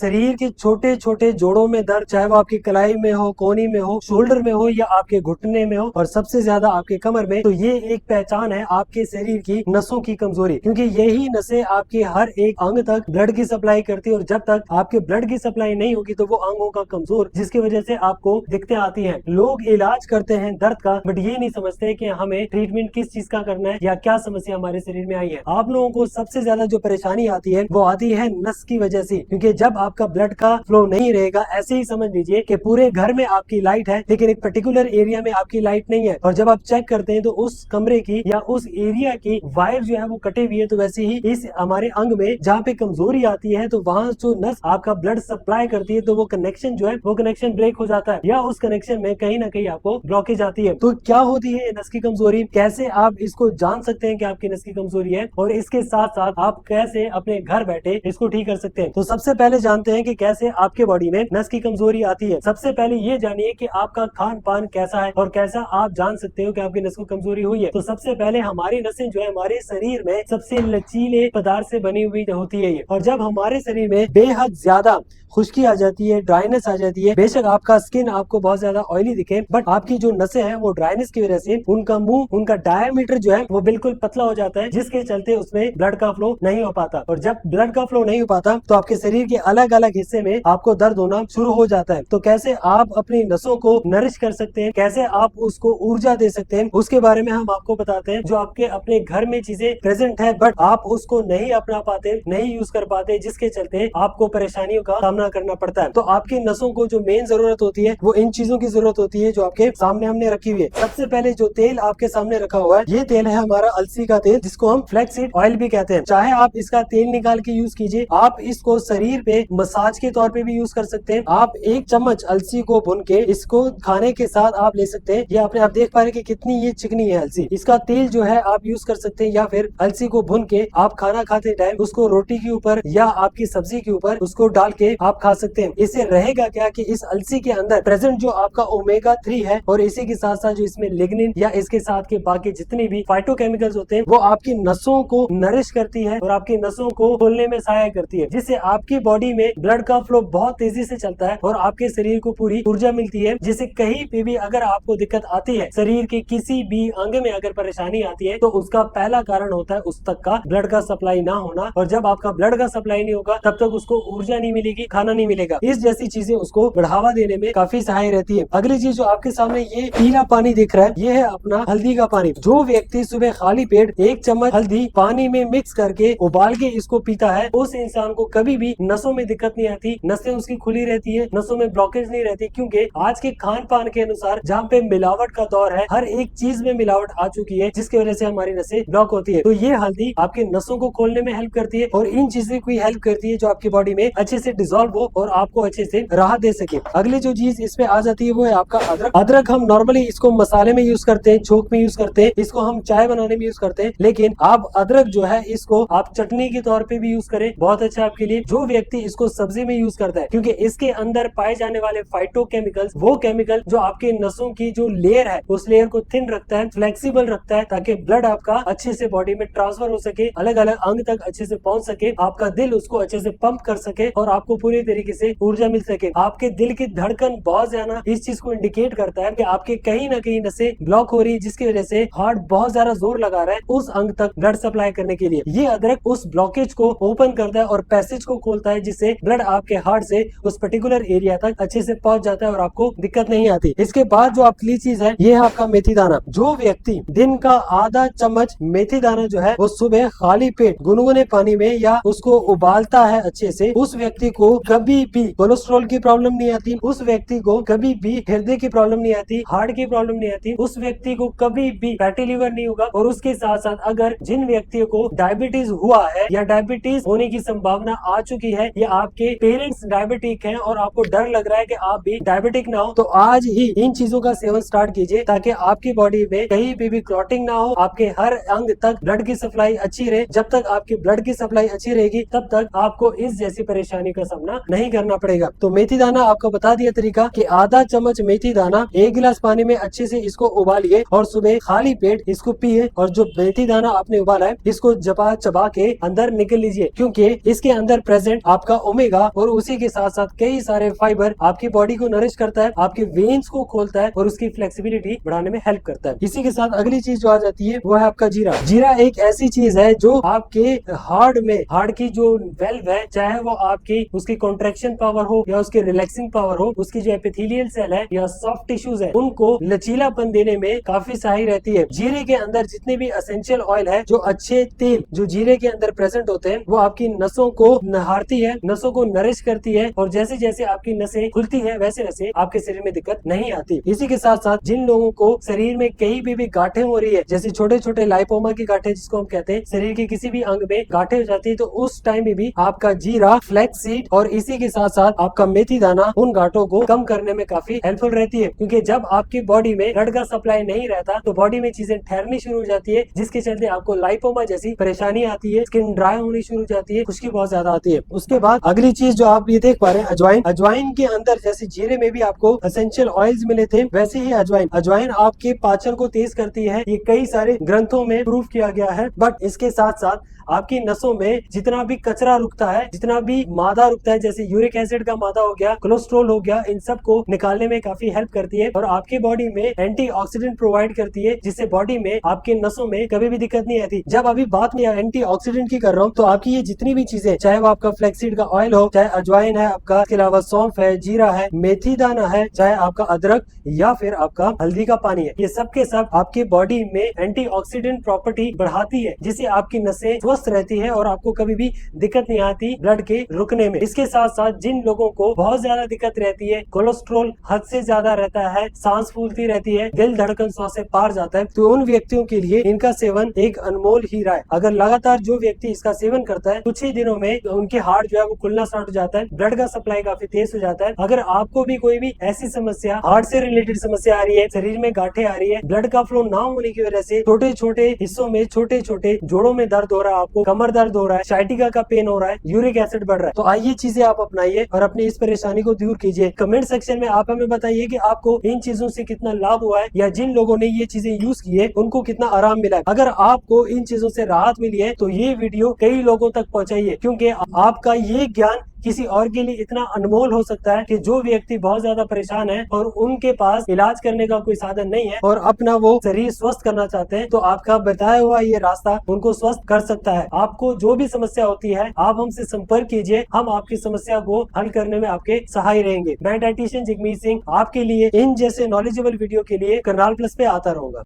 शरीर के छोटे छोटे जोड़ों में दर्द, चाहे वो आपकी कलाई में हो, कोहनी में हो, शोल्डर में हो या आपके घुटने में हो और सबसे ज्यादा आपके कमर में, तो ये एक पहचान है आपके शरीर की नसों की कमजोरी, क्योंकि यही नसें आपके हर एक अंग तक ब्लड की सप्लाई करती है और जब तक आपके ब्लड की सप्लाई नहीं होगी तो वो अंग होगा कमजोर, जिसकी वजह से आपको दिक्कतें आती हैं। लोग इलाज करते हैं दर्द का, बट ये नहीं समझते कि हमें ट्रीटमेंट किस चीज का करना है या क्या समस्या हमारे शरीर में आई है। आप लोगों को सबसे ज्यादा जो परेशानी आती है वो आती है नस की वजह से, क्योंकि जब आपका ब्लड का फ्लो नहीं रहेगा, ऐसे ही समझ लीजिए कि पूरे घर में आपकी लाइट है लेकिन एक पर्टिकुलर एरिया में आपकी लाइट नहीं है, और जब आप चेक करते हैं तो उस कमरे की या उस एरिया की वायर जो है वो कटी हुई है। तो वैसे ही इस हमारे अंग में जहाँ पे कमजोरी आती है तो वहाँ जो नस आपका ब्लड सप्लाई करती है तो वो कनेक्शन जो है वो कनेक्शन ब्रेक हो जाता है या उस कनेक्शन में कहीं ना कहीं आपको ब्लॉकेज आती है। तो क्या होती है नस की कमजोरी, कैसे आप इसको जान सकते हैं कि आपकी नस की कमजोरी है, और इसके साथ साथ आप कैसे अपने घर बैठे इसको ठीक कर सकते हैं। तो सबसे पहले जानते हैं कि कैसे आपके बॉडी में नस की कमजोरी आती है। सबसे पहले ये जानिए कि आपका खान पान कैसा है और कैसा आप जान सकते हो कि आपकी नस को कमजोरी हुई है। तो सबसे पहले हमारी नसें जो है हमारे शरीर में सबसे लचीले पदार्थ से बनी हुई होती है ये, और जब हमारे शरीर में बेहद ज्यादा खुश्की आ जाती है, ड्राइनेस आ जाती है, बेशक आपका स्किन आपको बहुत ज्यादा ऑयली दिखे, बट आपकी जो नसें हैं वो ड्राइनेस की वजह से उनका मुंह, उनका डायमीटर जो है वो बिल्कुल पतला हो जाता है, जिसके चलते उसमें ब्लड का फ्लो नहीं हो पाता, और जब ब्लड का फ्लो नहीं हो पाता तो आपके शरीर के अलग अलग हिस्से में आपको दर्द होना शुरू हो जाता है। तो कैसे आप अपनी नसों को नरिश कर सकते हैं, कैसे आप उसको ऊर्जा दे सकते हैं, उसके बारे में हम आपको बताते हैं। जो आपके अपने घर में चीजें प्रेजेंट है बट आप उसको नहीं अपना पाते, नहीं यूज कर पाते, जिसके चलते आपको परेशानियों का सामना करना पड़ता है। तो आपकी नसों को जो मेन जरूरत होती है वो इन चीजों की जरूरत होती है जो आपके सामने हमने रखी हुई है। सबसे पहले जो तेल आपके सामने रखा हुआ है, ये तेल है हमारा अलसी का तेल, जिसको हम फ्लैक्सीड ऑयल भी कहते हैं। चाहे आप इसका तेल निकाल के यूज कीजिए, आप इसको शरीर पे मसाज के तौर पे भी यूज कर सकते हैं। आप 1 चम्मच अलसी को भून के इसको खाने के साथ आप ले सकते हैं। ये अपने आप देख पा रहे हैं कि कितनी ये चिकनी है अलसी। इसका तेल जो है आप यूज कर सकते हैं, या फिर अलसी को भून के आप खाना खाते टाइम उसको रोटी के ऊपर या आपकी सब्जी के ऊपर उसको डाल के आप खा सकते हैं। इससे रहेगा क्या कि इस अलसी के अंदर प्रेजेंट जो आपका ओमेगा 3 है, और इसी के साथ साथ जो इसमें लिग्निन या इसके साथ के बाकी जितने भी फाइटोकेमिकल्स होते हैं वो आपकी नसों को नरिश करती है और आपकी नसों को खोलने में सहायक करती है, जिससे आपकी बॉडी में ब्लड का फ्लो बहुत तेजी से चलता है और आपके शरीर को पूरी ऊर्जा मिलती है। जिससे कहीं पे भी अगर आपको दिक्कत आती है, शरीर के किसी भी अंग में अगर परेशानी आती है, तो उसका पहला कारण होता है उस तक का ब्लड का सप्लाई ना होना, और जब आपका ब्लड का सप्लाई नहीं होगा तब तक उसको ऊर्जा नहीं मिलेगी, खाना नहीं मिलेगा। इस जैसी चीजें उसको बढ़ावा देने में काफी सहाय रहती है। अगली चीज जो आपके सामने ये पीला पानी दिख रहा है, ये है अपना हल्दी का पानी। जो व्यक्ति सुबह खाली पेट 1 चम्मच हल्दी पानी में मिक्स करके उबाल के इसको पीता है, उस इंसान को कभी भी नसों में दिक्कत नहीं आती, नसें उसकी खुली रहती है, नसों में ब्लॉकेज नहीं रहती, क्योंकि आज के खान पान के अनुसार जहाँ पे मिलावट का दौर है, हर एक चीज में मिलावट आ चुकी है, जिसकी वजह से हमारी नसें ब्लॉक होती है। तो ये हल्दी आपके नसों को खोलने में हेल्प करती है और इन चीजों की हेल्प करती है जो आपकी बॉडी में अच्छे से डिसॉल्व हो और आपको अच्छे से राहत दे सके। अगली जो चीज इसमें आ जाती है वो है आपका अदरक। अदरक हम नॉर्मली इसको मसाले में यूज करते हैं, छोक में यूज करते हैं, इसको हम चाय बनाने में यूज करते हैं, लेकिन आप अदरक जो है इसको आप चटनी के तौर पे भी यूज करें, बहुत अच्छा आपके लिए। जो व्यक्ति इसको सब्जी में यूज करता है, क्योंकि इसके अंदर पाए जाने वाले फाइटोकेमिकल्स, वो केमिकल जो आपके नसों की जो लेयर है उस लेयर को थिन रखता है, फ्लेक्सिबल रखता है, ताकि ब्लड आपका अच्छे से बॉडी में ट्रांसफर हो सके, अलग अलग अंग तक अच्छे से पहुंच सके, आपका दिल उसको अच्छे से पंप कर सके और आपको पूरी तरीके से ऊर्जा मिल सके। आपके दिल की धड़कन बहुत ज्यादा इस चीज को इंडिकेट करता है कि आपके कहीं ना कहीं नसें ब्लॉक हो रही है, जिसकी वजह से हार्ट बहुत ज्यादा जोर लगा रहा है उस अंग तक ब्लड सप्लाई करने के लिए। ये अदरक उस ब्लॉकेज को ओपन करता है और पैसेज को खोलता है, जिससे ब्लड आपके हार्ट से उस पर्टिकुलर एरिया तक अच्छे से पहुंच जाता है और आपको दिक्कत नहीं आती। इसके बाद जो अगली चीज है ये है आपका मेथी दाना। जो व्यक्ति दिन का आधा चम्मच मेथी दाना जो है वो सुबह खाली पेट गुनगुने पानी में या उसको उबालता है अच्छे से, उस व्यक्ति को कभी भी कोलेस्ट्रॉल की प्रॉब्लम नहीं आती, उस व्यक्ति को कभी भी हृदय की प्रॉब्लम नहीं आती, हार्ट की प्रॉब्लम नहीं आती, उस व्यक्ति को कभी भी फैटी लिवर नहीं होगा। और उसके साथ साथ अगर जिन व्यक्तियों को डायबिटीज हुआ है या डायबिटीज होने की संभावना आ चुकी है, या आपके पेरेंट्स डायबिटिक हैं और आपको डर लग रहा है कि आप भी डायबिटिक ना हो, तो आज ही इन चीजों का सेवन स्टार्ट कीजिए, ताकि आपकी बॉडी में कहीं भी क्लॉटिंग ना हो, आपके हर अंग तक ब्लड की सप्लाई अच्छी रहे। जब तक आपकी ब्लड की सप्लाई अच्छी रहेगी तब तक आपको इस जैसी परेशानी का सामना नहीं करना पड़ेगा। तो मेथी दाना आपको बता दिया तरीका कि आधा चम्मच मेथी दाना 1 गिलास पानी में अच्छे से इसको उबालिए और सुबह खाली पेट इसको पिए, और जो मेथी दाना आपने उबाला है इसको चबा चबा के अंदर निकल लीजिए, क्योंकि इसके अंदर प्रेजेंट आपका ओमेगा और उसी के साथ साथ कई सारे फाइबर आपकी बॉडी को नरिश करता है, आपके वेन्स को खोलता है और उसकी फ्लेक्सिबिलिटी बढ़ाने में हेल्प करता है। इसी के साथ अगली चीज जो आ जाती है वो है आपका जीरा। जीरा एक ऐसी चीज है जो आपके हार्ट की जो वेल्व है, चाहे वो आपकी उसकी कॉन्ट्रेक्शन पावर हो या उसकी रिलैक्सिंग पावर हो, उसकी जो एपिथेलियल सेल है या सॉफ्ट टिश्यूज है, उनको लचीलापन देने में काफी सहायक रहती है। जीरे के अंदर जितने भी एसेंशियल ऑयल है, जो अच्छे तेल जो जीरे के अंदर प्रेजेंट होते हैं, वो आपकी नसों को नहारती है, नसों को नरिश करती है और जैसे जैसे आपकी नसें खुलती है वैसे वैसे आपके शरीर में दिक्कत नहीं आती। इसी के साथ साथ जिन लोगों को शरीर में कहीं भी गांठें हो रही है, जैसे छोटे छोटे लाइपोमा की गांठें जिसको हम कहते हैं, शरीर के किसी भी अंग में गांठें हो जाती है, तो उस टाइम में भी आपका जीरा, फ्लैक्स सीड और इसी के साथ साथ आपका मेथी दाना उन गांठों को कम करने में काफी हेल्पफुल रहती है। क्योंकि जब आपकी बॉडी में ब्लड का सप्लाई नहीं रहता तो बॉडी में चीजें ठहरनी शुरू हो जाती है, जिसके चलते आपको लाइपोमा जैसी परेशानी आती है, स्किन ड्राई होनी शुरू हो जाती है, खुश्की बहुत ज्यादा आती है। उसके बाद अगली चीज जो आप ये देख पा रहे हैं, अजवाइन। अजवाइन के अंदर जैसे जीरे में भी आपको एसेंशियल ऑयल्स मिले थे, वैसे ही अजवाइन आपके पाचन को तेज करती है। ये कई सारे ग्रंथों में प्रूव किया गया है। बट इसके साथ साथ आपकी नसों में जितना भी कचरा रुकता है, जितना भी मादा रुकता है, जैसे यूरिक एसिड का मादा हो गया, कोलेस्ट्रॉल हो गया, इन सब को निकालने में काफी हेल्प करती है और आपकी बॉडी में एंटीऑक्सीडेंट प्रोवाइड करती है, जिससे बॉडी में आपके नसों में कभी भी दिक्कत नहीं आती। जब अभी बात में एंटीऑक्सीडेंट की कर रहा हूँ, तो आपकी ये जितनी भी चीजें, चाहे वो आपका फ्लैक्सीड का ऑयल हो, चाहे अजवाइन है आपका, इसके अलावा सौंफ है, जीरा है, मेथी दाना है, चाहे आपका अदरक या फिर आपका हल्दी का पानी है, ये सब के सब आपकी बॉडी में एंटीऑक्सीडेंट प्रॉपर्टी बढ़ाती है, जिससे आपकी नसें स्वस्थ रहती है और आपको कभी भी दिक्कत नहीं आती ब्लड के रुकने में। इसके साथ साथ जिन लोगों को बहुत ज्यादा दिक्कत रहती है, कोलेस्ट्रॉल हद से ज्यादा रहता है, सांस फूलती रहती है, दिल धड़कन 100 से पार जाता है, तो उन व्यक्तियों के लिए इनका सेवन एक अनमोल हीरा है। अगर लगातार जो व्यक्ति इसका सेवन करता है, कुछ ही दिनों में उनके हार्ट जो है वो खुलना स्टार्ट हो जाता है, ब्लड का सप्लाई काफी तेज हो जाता है। अगर आपको भी कोई भी ऐसी समस्या, हार्ट से रिलेटेड समस्या आ रही है, शरीर में गांठें आ रही है, ब्लड का फ्लो ना होने की वजह से छोटे छोटे हिस्सों में छोटे छोटे जोड़ों में दर्द हो रहा है, आपको कमर दर्द हो रहा है, साइटिका का पेन हो रहा है, यूरिक एसिड बढ़ रहा है, तो आइए चीजें आप अपनाइए और अपनी इस परेशानी को दूर कीजिए। कमेंट सेक्शन में आप हमें बताइए कि आपको इन चीजों से कितना लाभ हुआ है या जिन लोगों ने ये चीजें यूज की है उनको कितना आराम मिला है। अगर आपको इन चीजों से राहत मिली है तो ये वीडियो कई लोगों तक पहुंचाइए, क्योंकि आपका ये ज्ञान किसी और के लिए इतना अनमोल हो सकता है कि जो व्यक्ति बहुत ज्यादा परेशान है और उनके पास इलाज करने का कोई साधन नहीं है और अपना वो शरीर स्वस्थ करना चाहते हैं, तो आपका बताया हुआ ये रास्ता उनको स्वस्थ कर सकता है। आपको जो भी समस्या होती है आप हमसे संपर्क कीजिए, हम आपकी समस्या को हल करने में आपके सहाय रहेंगे। मैं डायटीशियन जिगमीत सिंह आपके लिए इन जैसे नॉलेजेबल वीडियो के लिए करनाल प्लस पे आता रहूंगा।